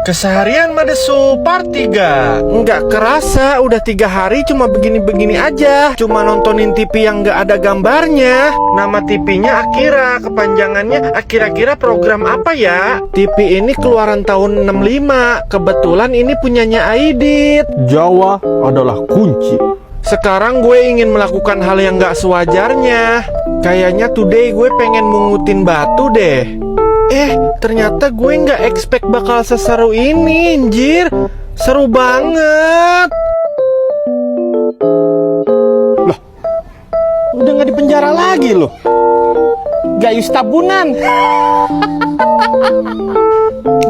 Keseharian Madesu part 3. Nggak kerasa udah 3 hari cuma begini-begini aja. Cuma nontonin TV yang nggak ada gambarnya. Nama TV-nya Akira. Kepanjangannya Akira-kira program apa ya? TV ini keluaran tahun 65. Kebetulan ini punyanya Aidit. Jawa adalah kunci. Sekarang gue ingin melakukan hal yang gak sewajarnya. Kayaknya today gue pengen mungutin batu deh. Ternyata gue gak expect bakal seseru ini, anjir. Seru banget. Loh, udah gak di penjara lagi loh. Gayus tabunan.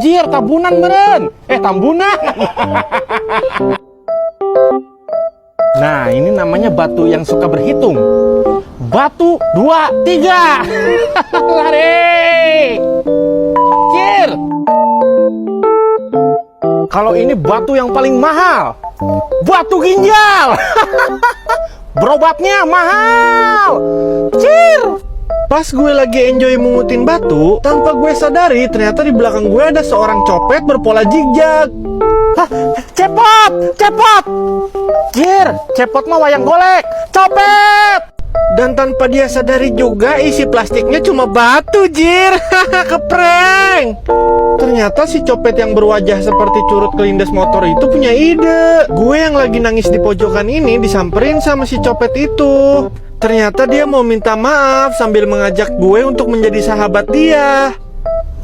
Jir, tabunan meren. Tambunan. Nah, ini namanya batu yang suka berhitung. Batu 2, 3. Lari. Kir. Kalau ini batu yang paling mahal, batu ginjal. Berobatnya mahal. Kir. Pas gue lagi enjoy mengutin batu, tanpa gue sadari ternyata di belakang gue ada seorang copet berpola jigjag. Hah, cepot. Jir, cepot mah wayang golek. Copet. Dan tanpa dia sadari juga isi plastiknya cuma batu, Jir. Keprank. Ternyata si copet yang berwajah seperti curut kelindes motor itu punya ide. Gue yang lagi nangis di pojokan ini disamperin sama si copet itu. Ternyata dia mau minta maaf sambil mengajak gue untuk menjadi sahabat dia.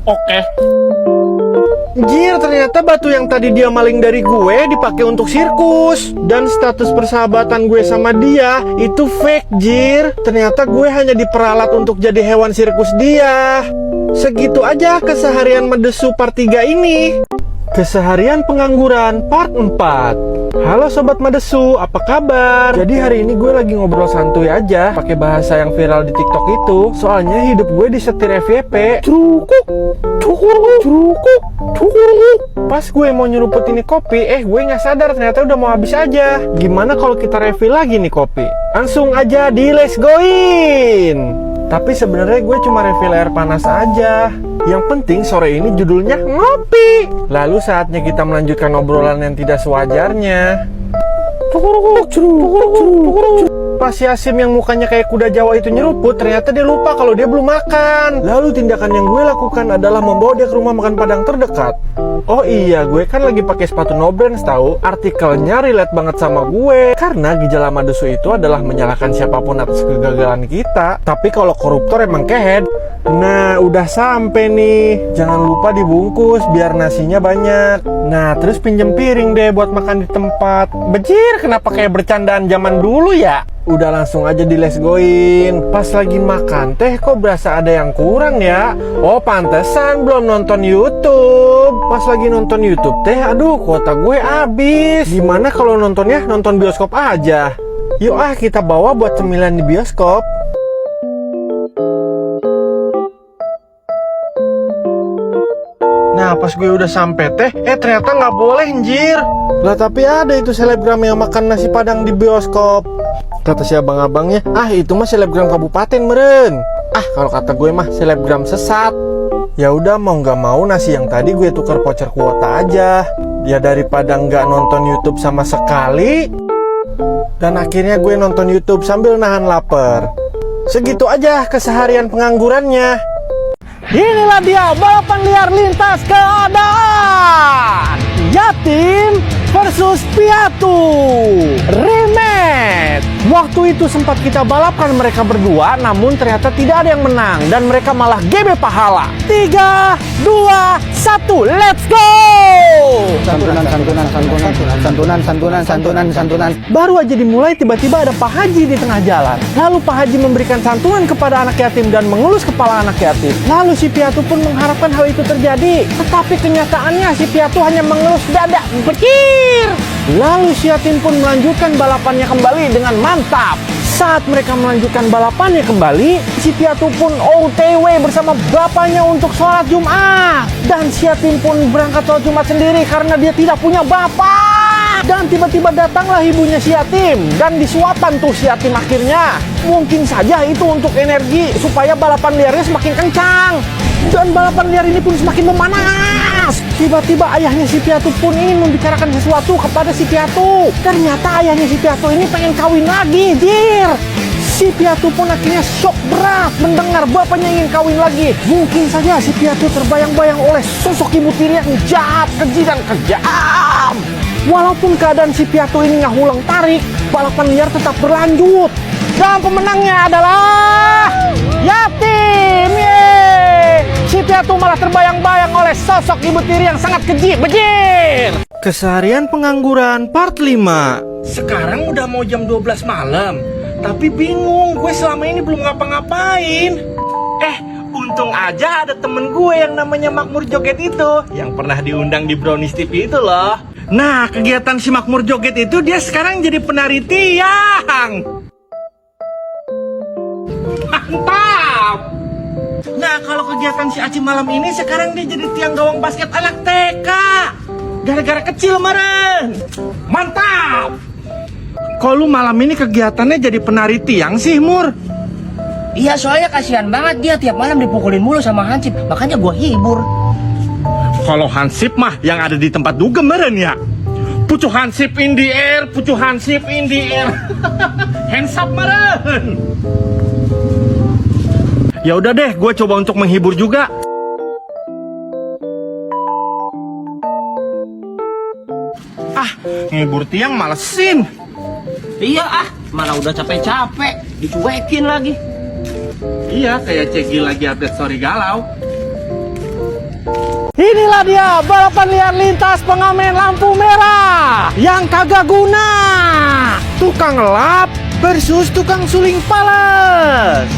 Oke. Jir, ternyata batu yang tadi dia maling dari gue dipakai untuk sirkus. Dan status persahabatan gue sama dia itu fake, Jir. Ternyata gue hanya diperalat untuk jadi hewan sirkus dia. Segitu aja keseharian Madesu part 3 ini. Keseharian pengangguran part 4. Halo Sobat Madesu, apa kabar? Jadi hari ini gue lagi ngobrol santuy aja pakai bahasa yang viral di TikTok itu. Soalnya hidup gue disetir FYP. Curukuk, curukuk. Pas gue mau nyeruput ini kopi, gue nggak sadar ternyata udah mau habis aja. Gimana kalau kita refill lagi nih kopi? Langsung aja di let's goin. Tapi sebenarnya gue cuma refill air panas aja. Yang penting sore ini judulnya ngopi. Lalu saatnya kita melanjutkan obrolan yang tidak sewajarnya. Pas si Asim yang mukanya kayak kuda Jawa itu nyeruput, ternyata dia lupa kalau dia belum makan. Lalu tindakan yang gue lakukan adalah membawa dia ke rumah makan Padang terdekat. Oh iya, gue kan lagi pakai sepatu No Brands tahu. Artikelnya relate banget sama gue. Karena gejala Madesu itu adalah menyalahkan siapapun atas kegagalan kita. Tapi kalau koruptor emang kehead. Nah, udah sampai nih. Jangan lupa dibungkus biar nasinya banyak. Nah, terus pinjem piring deh buat makan di tempat. Bejir, kenapa kayak bercandaan zaman dulu ya? Udah langsung aja di let's goin. Pas lagi makan teh kok berasa ada yang kurang ya? Oh, pantesan belum nonton YouTube. Pas lagi nonton YouTube teh, aduh kuota gue habis. Gimana kalau nontonnya nonton bioskop aja? Yuk kita bawa buat cemilan di bioskop. Nah, pas gue udah sampai teh, ternyata nggak boleh, anjir. Lah tapi ada itu selebgram yang makan nasi Padang di bioskop. Kata si abang-abangnya, itu mah selebgram kabupaten meren. Kalau kata gue mah selebgram sesat. Ya udah mau nggak mau nasi yang tadi gue tuker voucher kuota aja. Ya daripada nggak nonton YouTube sama sekali. Dan akhirnya gue nonton YouTube sambil nahan lapar. Segitu aja keseharian penganggurannya. Inilah dia balapan liar lintas keadaan. Yatim versus piatu rematch. Waktu itu sempat kita balapkan mereka berdua, namun ternyata tidak ada yang menang dan mereka malah GB pahala. 3, 2, 1, let's go! Santunan. Baru aja dimulai tiba-tiba ada Pak Haji di tengah jalan. Lalu Pak Haji memberikan santunan kepada anak yatim dan mengelus kepala anak yatim. Lalu si piatu pun mengharapkan hal itu terjadi. Tetapi kenyataannya si piatu hanya mengelus dada. Bekir! Lalu si yatim pun melanjutkan balapannya kembali dengan mantap. Saat mereka melanjutkan balapannya kembali, si piatu pun OTW bersama bapaknya untuk sholat Jumat. Dan si yatim pun berangkat sholat Jumat sendiri karena dia tidak punya bapak. Dan tiba-tiba datanglah ibunya si yatim dan disuapan tuh si yatim akhirnya. Mungkin saja itu untuk energi supaya balapan liarnya semakin kencang. Dan balapan liar ini pun semakin memanas. panas. Tiba-tiba ayahnya si Piatu pun ingin membicarakan sesuatu kepada si Piatu. Ternyata ayahnya si Piatu ini pengen kawin lagi, Jir. Si Piatu pun akhirnya shock berat mendengar bapaknya ingin kawin lagi. Mungkin saja si Piatu terbayang-bayang oleh sosok ibu tiri yang jahat, keji, dan kejam. Walaupun keadaan si Piatu ini nggak ulang tarik, balapan liar tetap berlanjut. Dan pemenangnya adalah Yatim. Yeay! Si Piatu malah terbayang-bayang oleh sosok ibu tiri yang sangat keji, bejir. Keseharian pengangguran part 5. Sekarang udah mau jam 12 malam, tapi bingung, gue selama ini belum ngapa-ngapain. Untung aja ada temen gue yang namanya Makmur Joget itu, yang pernah diundang di Brownies TV itu loh. Nah, kegiatan si Makmur Joget itu dia sekarang jadi penari tiang. Mantap! Nah, kalau kegiatan si Aci malam ini sekarang dia jadi tiang gawang basket anak TK. Gara-gara kecil meren. Mantap! Kok lu malam ini kegiatannya jadi penari tiang sih, Mur? Iya, soalnya kasihan banget dia tiap malam dipukulin mulu sama Hansip, makanya gua hibur. Kalau Hansip mah yang ada di tempat dugem meren ya. Pucu Hansip in the air, pucu Hansip in the air. Hands up meren. Ya udah deh, gue coba untuk menghibur juga. Ngehibur tiang malesin. Iya mana udah capek-capek, dicuekin lagi. Iya, kayak Cegi lagi update story galau. Inilah dia balapan liar lintas pengamen lampu merah yang kagak guna. Tukang lap versus tukang suling pales.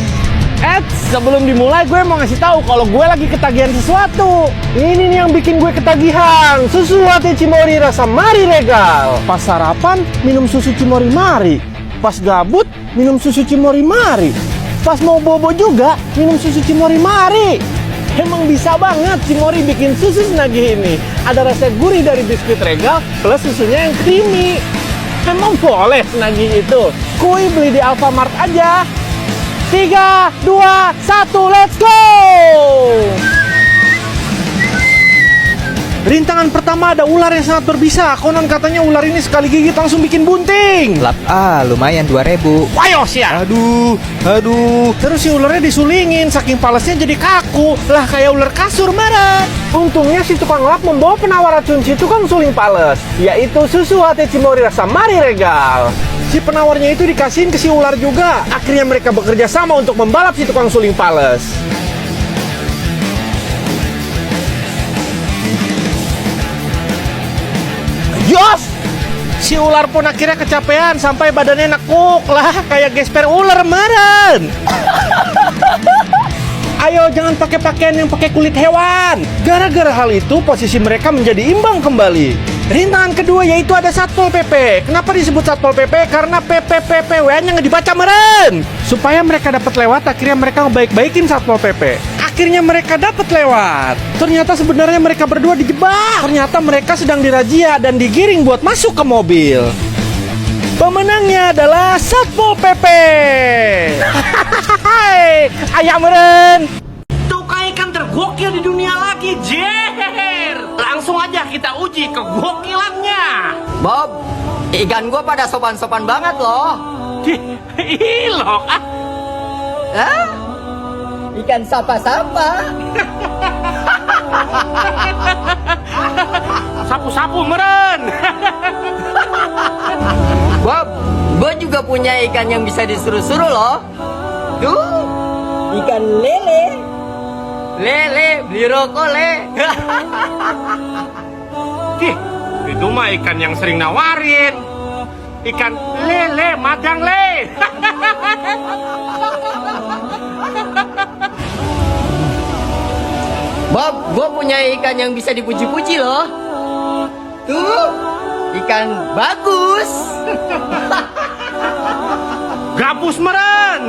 Sebelum dimulai gue mau ngasih tahu kalau gue lagi ketagihan sesuatu. Ini nih yang bikin gue ketagihan. Susu latte Cimory rasa Mari Regal. Pas sarapan minum susu Cimory Mari. Pas gabut minum susu Cimory Mari. Pas mau bobo juga minum susu Cimory Mari. Emang bisa banget Cimory bikin susu senagih ini. Ada rasa gurih dari biskuit Regal plus susunya yang creamy. Emang boleh senagih itu? Kuy beli di Alfamart aja. 3, 2, 1, let's go! Rintangan pertama ada ular yang sangat berbisa. Konon katanya ular ini sekali gigit langsung bikin bunting. Lap lumayan 2.000. Wayos ya. Aduh. Terus si ularnya disulingin, saking palesnya jadi kaku. Lah kayak ular kasur marah. Untungnya si tukang lap membawa penawar racun si tukang suling pales, yaitu susu latte Cimory rasa Mari Regal. Si penawarnya itu dikasihin ke si ular juga. Akhirnya mereka bekerja sama untuk membalap si tukang suling pales. Yos! Si ular pun akhirnya kecapean sampai badannya nekuk lah kayak gesper ular meren. Ayo jangan pakai pakaian yang pakai kulit hewan. Gara-gara hal itu posisi mereka menjadi imbang kembali. Rintangan kedua yaitu ada Satpol PP. Kenapa disebut Satpol PP? Karena PPPPWN yang nggak dibaca meren. Supaya mereka dapat lewat, akhirnya mereka ngebaik-baikin Satpol PP. Akhirnya mereka dapat lewat. Ternyata sebenarnya mereka berdua dijebak. Ternyata mereka sedang dirazia dan digiring buat masuk ke mobil. Pemenangnya adalah Satpol PP. Ayam meren. Tukang ikan tergokil di dunia lagi, Jer. Langsung aja kita uji kegokilannya. Bob, ikan gua pada sopan-sopan banget loh. Ilok Hah? Ikan sapa-sapa. Sapu-sapu meren. Bob, gua juga punya ikan yang bisa disuruh-suruh loh. Tuh, ikan lele. Lele, beli rokok le. Itu mah ikan yang sering nawarin. Ikan lele, madang le. Bob, gua punya ikan yang bisa dipuji-puji loh. Tuh, ikan bagus. Gabus meren.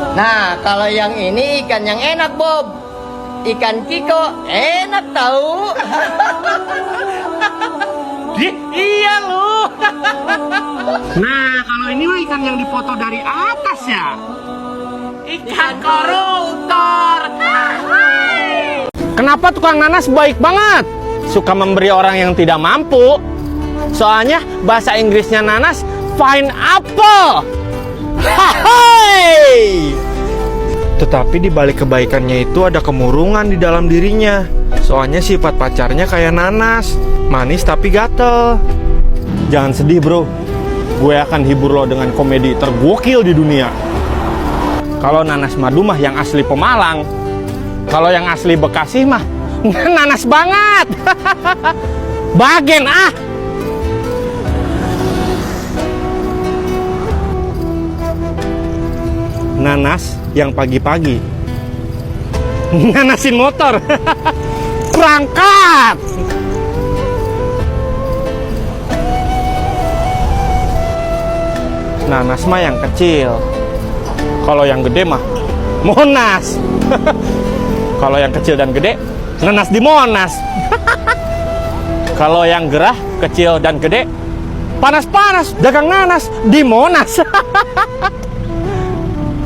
Nah, kalau yang ini ikan yang enak, Bob. Ikan Kiko enak tahu. Iya lu. Nah, kalau ini mah ikan yang dipoto dari atas ya. Ikan koruptor. Kenapa tukang nanas baik banget? Suka memberi orang yang tidak mampu. Soalnya bahasa Inggrisnya nanas fine apple. Hai. Tetapi di balik kebaikannya itu ada kemurungan di dalam dirinya. Soalnya sifat pacarnya kayak nanas, manis tapi gatel. Jangan sedih bro, gue akan hibur lo dengan komedi tergokil di dunia. Kalau nanas madu mah yang asli Pemalang, kalau yang asli Bekasi mah nanas banget. Bagen ah. Nanas yang pagi-pagi nanasin motor. Berangkat. Nanas mah yang kecil. Kalau yang gede mah Monas. Kalau yang kecil dan gede, nanas di Monas. Kalau yang gerah, kecil dan gede, panas-panas dagang nanas di Monas.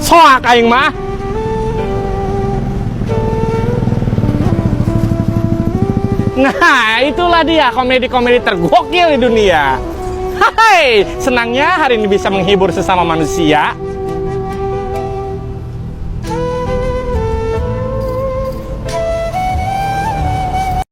Soak aing mah. Nah, itulah dia komedi-komedi tergokil di dunia. Hai, senangnya hari ini bisa menghibur sesama manusia.